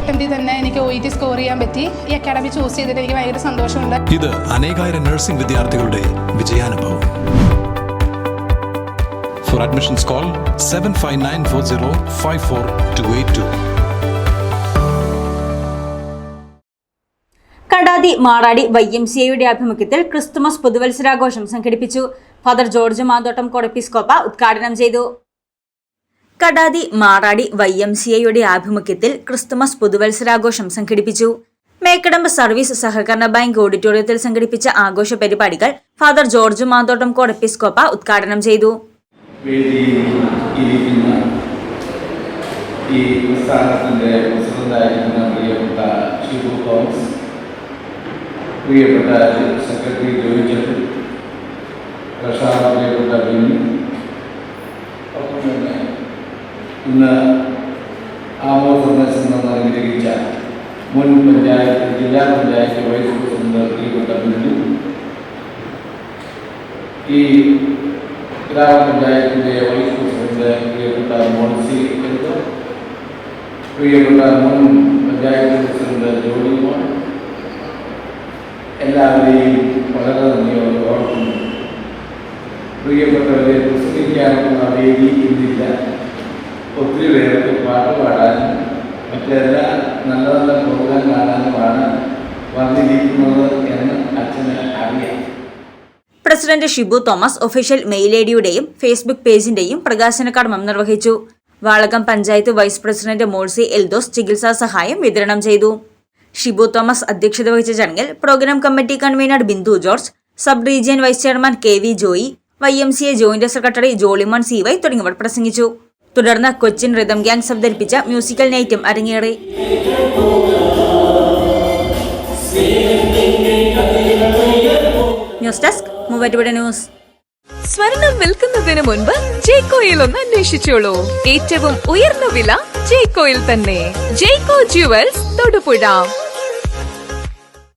അറ്റംപ്റ്റിൽ തന്നെ എനിക്ക് OET score ചെയ്യാൻ പറ്റി. ഈ അക്കാഡമി ചൂസ് ചെയ്തിട്ട് എനിക്ക് ഭയങ്കര സന്തോഷമുണ്ട്. ഇത് അനേകായിരം നഴ്സിംഗ് വിദ്യാർത്ഥികളുടെ വിജയാനുഭവം. For admissions call 7594054282. Kadathy Maradi YMCAയുടെ ആഭിമുഖ്യത്തിൽ ക്രിസ്തുമസ് പുതുവത്സരാഘോഷം സംഘടിപ്പിച്ചു. ഫാദർ ജോർജ് മാന്തോട്ടം കൊടപ്പിസ്കോപ്പ ഉദ്ഘാടനം ചെയ്തു. കടാതി മാറാടി YMCAയുടെ ആഭിമുഖ്യത്തിൽ ക്രിസ്തുമസ് പുതുവത്സരാഘോഷം സംഘടിപ്പിച്ചു. മേക്കടമ്പ് സർവീസ് സഹകരണ ബാങ്ക് ഓഡിറ്റോറിയത്തിൽ സംഘടിപ്പിച്ച ആഘോഷ പരിപാടികൾ ഫാദർ ജോർജ് മാന്തോട്ടം കൊടപ്പിസ്കോപ്പ ഉദ്ഘാടനം ചെയ്തു. ഈ പ്രസ്ഥാനത്തിൻ്റെ പ്രസിഡന്റായിരിക്കുന്ന പ്രിയപ്പെട്ട ഷിബു തോമസ്, പ്രിയപ്പെട്ട സെക്രട്ടറി ജോയിച്ചത്, പ്രിയപ്പെട്ട ബിന്നി, ഒപ്പം തന്നെ ഇന്ന് ആമോ സന്ദർശനം അനുഗ്രഹിച്ച മുൻ പഞ്ചായത്ത് ജില്ലാ പഞ്ചായത്ത് വൈസ് പ്രസിഡന്റ് പ്രിയപ്പെട്ട ബിന്നി, ഈ ഗ്രാമപഞ്ചായത്തിൻ്റെ വൈസ് പ്രസിഡന്റ് പ്രിയപ്പെട്ട മോൺസി എന്തോ, പ്രിയപ്പെട്ട മുൻ പഞ്ചായത്ത് പ്രസിഡന്റ് ജോലിമോൻ, എല്ലാവരെയും വളരെ നന്ദിയോടെ ഓർക്കുന്നു. പ്രിയപ്പെട്ടവരെ, പ്രസംഗിക്കാനുള്ള വേദി ഇന്നില്ല. ഒത്തിരി പേർക്ക് പാട്ട് പാടാനും മറ്റെല്ലാ നല്ല നല്ല പ്രോഗ്രാം കാണാനുമാണ് വന്നിരിക്കുന്നത് എന്ന് അച്ഛന് അറിയാം. President Shibu Thomas official mail ഐഡിയുടെയും ഫേസ്ബുക്ക് പേജിന്റെയും പ്രകാശന കർമ്മം നിർവഹിച്ചു. വാളകം പഞ്ചായത്ത് വൈസ് പ്രസിഡന്റ് മോൾസി എൽദോസ് ചികിത്സാ സഹായം വിതരണം ചെയ്തു. ഷിബു തോമസ് അധ്യക്ഷത വഹിച്ച ചടങ്ങിൽ programme committee convener Bindu George, sub region vice chairman KV Joy, YMCA joint secretary Jolymon CY തുടങ്ങിയവർ പ്രസംഗിച്ചു. തുടർന്ന് കൊച്ചിൻ റിതം ഗ്യാങ്സ് അവതരിപ്പിച്ച മ്യൂസിക്കൽ നൈറ്റും അരങ്ങേറി. News desk Muvattupuzha news. സ്വർണം വിൽക്കുന്നതിന് മുൻപ് ജെയ്കോയിൽ ഒന്ന് അന്വേഷിച്ചോളൂ. ഏറ്റവും ഉയർന്ന വില ജെയ്കോയിൽ തന്നെ. ജെയ്കോ ജുവൽസ് തൊടുപുഴ.